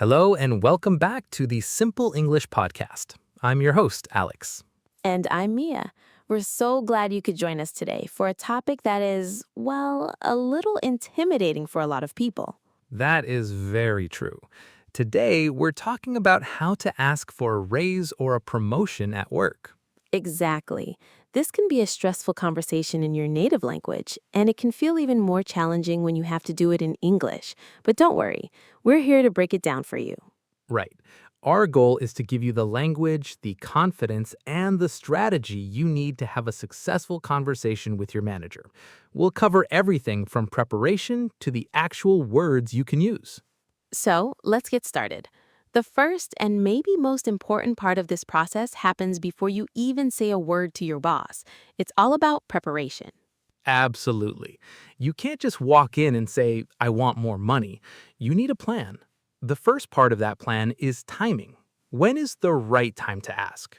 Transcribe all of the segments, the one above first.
Hello and welcome back to the Simple English Podcast. I'm your host, Alex. And I'm Mia. We're so glad you could join us today for a topic that is, well, a little intimidating for a lot of people. That is very true. Today, we're talking about how to ask for a raise or a promotion at work. Exactly. This can be a stressful conversation in your native language, and it can feel even more challenging when you have to do it in English. But don't worry, we're here to break it down for you. Right. Our goal is to give you the language, the confidence, and the strategy you need to have a successful conversation with your manager. We'll cover everything from preparation to the actual words you can use. So let's get started. The first and maybe most important part of this process happens before you even say a word to your boss. It's all about preparation. Absolutely. You can't just walk in and say, I want more money. You need a plan. The first part of that plan is timing. When is the right time to ask?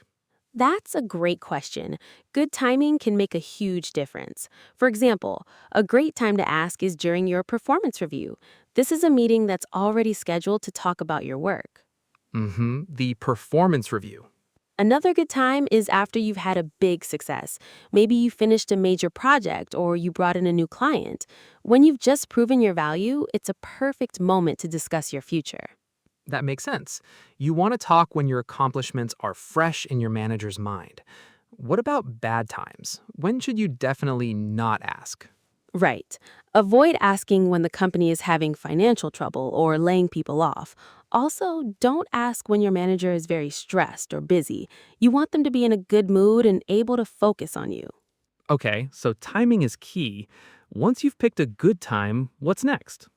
That's a great question. Good timing can make a huge difference. For example, a great time to ask is during your performance review. This is a meeting that's already scheduled to talk about your work. The performance review. Another good time is after you've had a big success. Maybe you finished a major project or you brought in a new client. When you've just proven your value, it's a perfect moment to discuss your future. That makes sense. You want to talk when your accomplishments are fresh in your manager's mind. What about bad times? When should you definitely not ask? Right. Avoid asking when the company is having financial trouble or laying people off. Also, don't ask when your manager is very stressed or busy. You want them to be in a good mood and able to focus on you. Okay, so timing is key. Once you've picked a good time, what's next?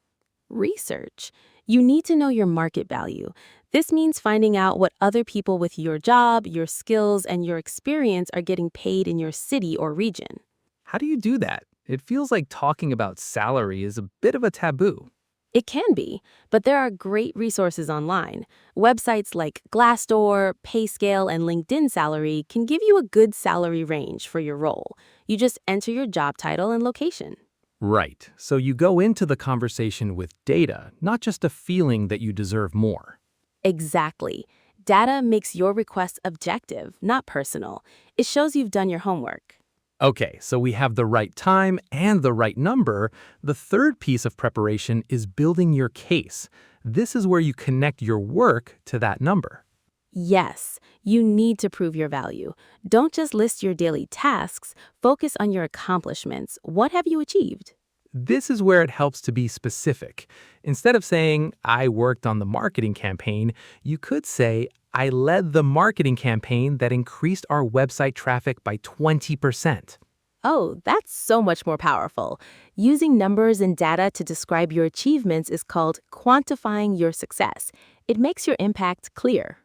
Research. You need to know your market value. This means finding out what other people with your job, your skills, and your experience are getting paid in your city or region. How do you do that? It feels like talking about salary is a bit of a taboo. It can be, but there are great resources online. Websites like Glassdoor, Payscale, and LinkedIn Salary can give you a good salary range for your role. You just enter your job title and location. Right. So you go into the conversation with data, not just a feeling that you deserve more. Exactly. Data makes your request objective, not personal. It shows you've done your homework. Okay, so we have the right time and the right number. The third piece of preparation is building your case. This is where you connect your work to that number. Yes, you need to prove your value. Don't just list your daily tasks, focus on your accomplishments. What have you achieved? This is where it helps to be specific. Instead of saying, I worked on the marketing campaign, you could say, I led the marketing campaign that increased our website traffic by 20%. Oh, that's so much more powerful. Using numbers and data to describe your achievements is called quantifying your success. It makes your impact clear.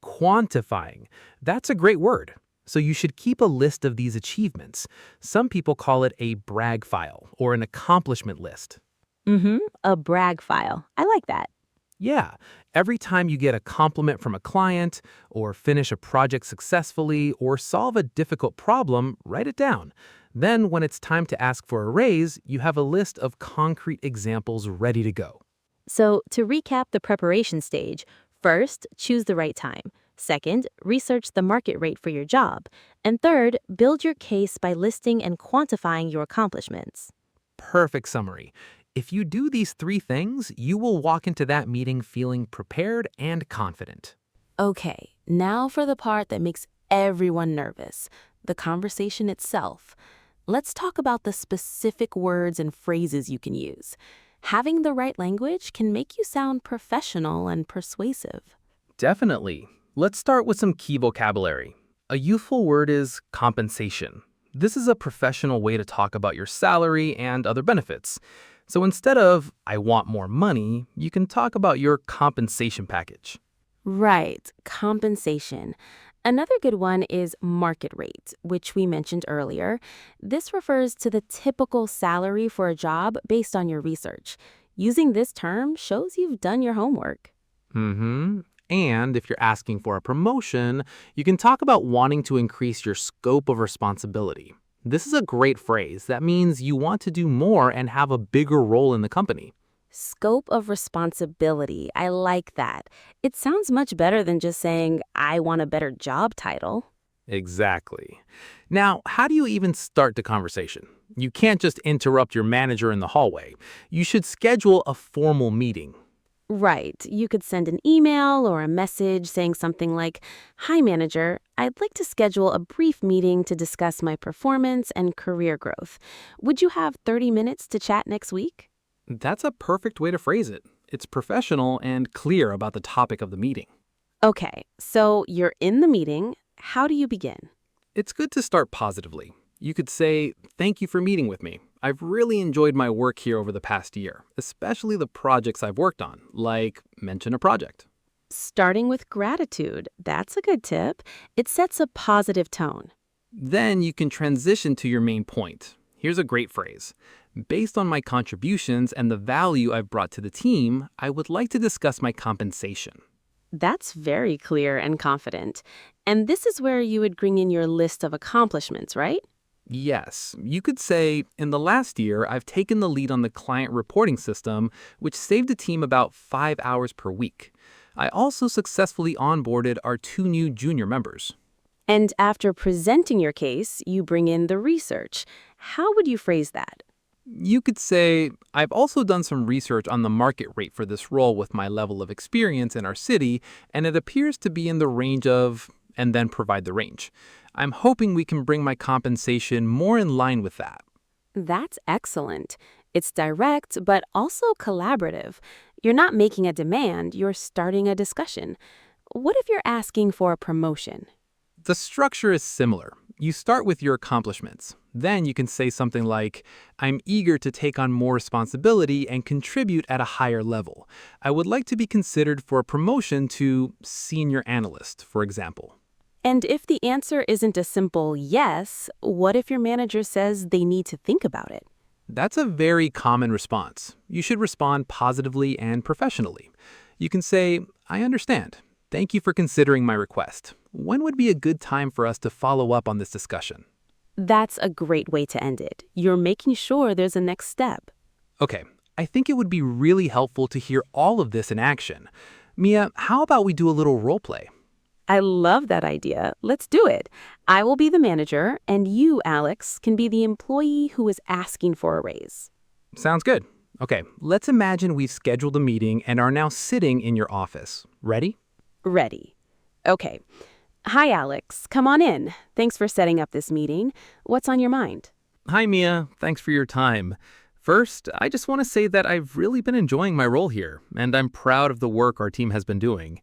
Quantifying. That's a great word. So you should keep a list of these achievements. Some people call it a brag file or an accomplishment list. A brag file. I like that. Yeah, every time you get a compliment from a client, or finish a project successfully, or solve a difficult problem, write it down. Then, when it's time to ask for a raise, you have a list of concrete examples ready to go. So, to recap the preparation stage, first, choose the right time. Second, research the market rate for your job. And third, build your case by listing and quantifying your accomplishments. Perfect summary. If you do these three things, you will walk into that meeting feeling prepared and confident. Okay, now for the part that makes everyone nervous, the conversation itself. Let's talk about the specific words and phrases you can use. Having the right language can make you sound professional and persuasive. Definitely. Let's start with some key vocabulary. A youthful word is compensation. This is a professional way to talk about your salary and other benefits. So instead of, I want more money, you can talk about your compensation package. Right, compensation. Another good one is market rate, which we mentioned earlier. This refers to the typical salary for a job based on your research. Using this term shows you've done your homework. And if you're asking for a promotion, you can talk about wanting to increase your scope of responsibility. This is a great phrase that means you want to do more and have a bigger role in the company. Scope of responsibility. I like that. It sounds much better than just saying, I want a better job title. Exactly. Now, how do you even start the conversation? You can't just interrupt your manager in the hallway. You should schedule a formal meeting. Right. You could send an email or a message saying something like, Hi, manager. I'd like to schedule a brief meeting to discuss my performance and career growth. Would you have 30 minutes to chat next week? That's a perfect way to phrase it. It's professional and clear about the topic of the meeting. Okay, so you're in the meeting. How do you begin? It's good to start positively. You could say, Thank you for meeting with me. I've really enjoyed my work here over the past year, especially the projects I've worked on, like mention a project. Starting with gratitude. That's a good tip. It sets a positive tone. Then you can transition to your main point. Here's a great phrase. Based on my contributions and the value I've brought to the team, I would like to discuss my compensation. That's very clear and confident. And this is where you would bring in your list of accomplishments, right? Yes, you could say, in the last year, I've taken the lead on the client reporting system, which saved the team about 5 hours per week. I also successfully onboarded our 2 new junior members. And after presenting your case, you bring in the research. How would you phrase that? You could say, I've also done some research on the market rate for this role with my level of experience in our city, and it appears to be in the range of, and then provide the range. I'm hoping we can bring my compensation more in line with that. That's excellent. It's direct, but also collaborative. You're not making a demand, you're starting a discussion. What if you're asking for a promotion? The structure is similar. You start with your accomplishments. Then you can say something like, I'm eager to take on more responsibility and contribute at a higher level. I would like to be considered for a promotion to senior analyst, for example. And if the answer isn't a simple yes, what if your manager says they need to think about it? That's a very common response. You should respond positively and professionally. You can say, I understand. Thank you for considering my request. When would be a good time for us to follow up on this discussion? That's a great way to end it. You're making sure there's a next step. Okay, I think it would be really helpful to hear all of this in action. Mia, how about we do a little role play? I love that idea. Let's do it. I will be the manager, and you, Alex, can be the employee who is asking for a raise. Sounds good. Okay, let's imagine we've scheduled a meeting and are now sitting in your office. Ready? Ready. Okay. Hi, Alex. Come on in. Thanks for setting up this meeting. What's on your mind? Hi, Mia. Thanks for your time. First, I just want to say that I've really been enjoying my role here, and I'm proud of the work our team has been doing.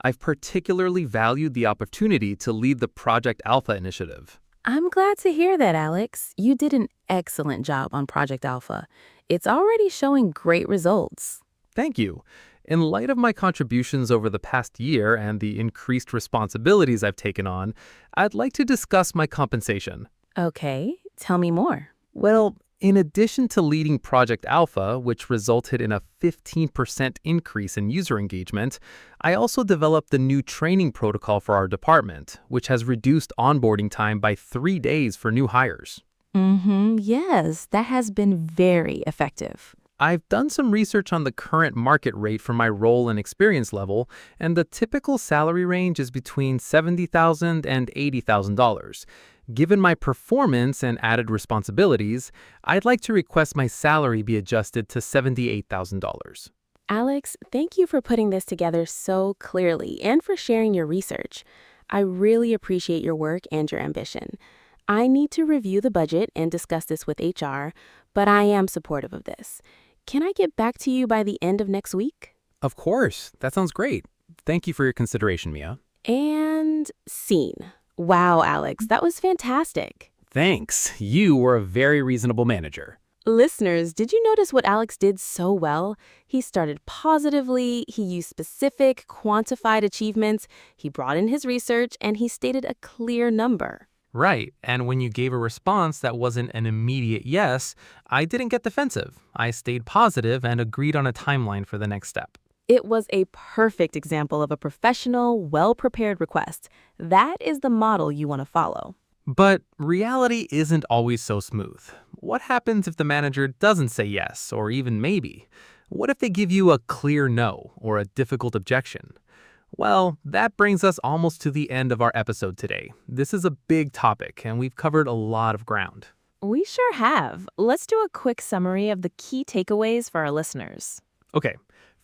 I've particularly valued the opportunity to lead the Project Alpha initiative. I'm glad to hear that, Alex. You did an excellent job on Project Alpha. It's already showing great results. Thank you. In light of my contributions over the past year and the increased responsibilities I've taken on, I'd like to discuss my compensation. Okay, tell me more. Well, in addition to leading Project Alpha, which resulted in a 15% increase in user engagement, I also developed the new training protocol for our department, which has reduced onboarding time by 3 days for new hires. Yes, that has been very effective. I've done some research on the current market rate for my role and experience level, and the typical salary range is between $70,000 and $80,000. Given my performance and added responsibilities, I'd like to request my salary be adjusted to $78,000. Alex, thank you for putting this together so clearly and for sharing your research. I really appreciate your work and your ambition. I need to review the budget and discuss this with HR, but I am supportive of this. Can I get back to you by the end of next week? Of course, that sounds great. Thank you for your consideration, Mia. And scene. Wow, Alex, that was fantastic. Thanks. You were a very reasonable manager. Listeners, did you notice what Alex did so well? He started positively, he used specific, quantified achievements, he brought in his research, and he stated a clear number. Right, and when you gave a response that wasn't an immediate yes, I didn't get defensive. I stayed positive and agreed on a timeline for the next step. It was a perfect example of a professional, well-prepared request. That is the model you want to follow. But reality isn't always so smooth. What happens if the manager doesn't say yes, or even maybe? What if they give you a clear no or a difficult objection? Well, that brings us almost to the end of our episode today. This is a big topic, and we've covered a lot of ground. We sure have. Let's do a quick summary of the key takeaways for our listeners. Okay,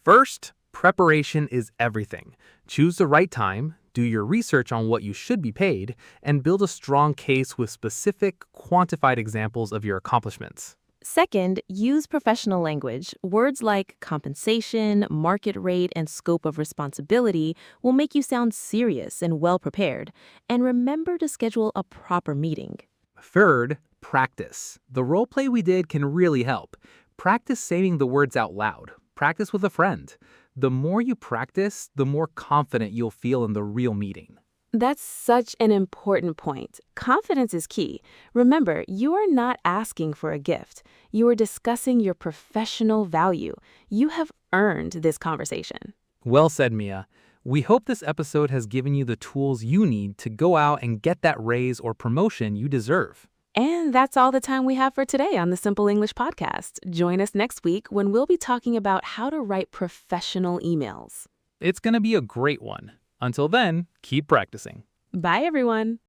first, preparation is everything. Choose the right time, do your research on what you should be paid, and build a strong case with specific, quantified examples of your accomplishments. Second, use professional language. Words like compensation, market rate, and scope of responsibility will make you sound serious and well prepared. And remember to schedule a proper meeting. Third, practice. The role play we did can really help. Practice saying the words out loud. Practice with a friend. The more you practice, the more confident you'll feel in the real meeting. That's such an important point. Confidence is key. Remember, you are not asking for a gift. You are discussing your professional value. You have earned this conversation. Well said, Mia. We hope this episode has given you the tools you need to go out and get that raise or promotion you deserve. And that's all the time we have for today on the Simple English Podcast. Join us next week when we'll be talking about how to write professional emails. It's going to be a great one. Until then, keep practicing. Bye, everyone.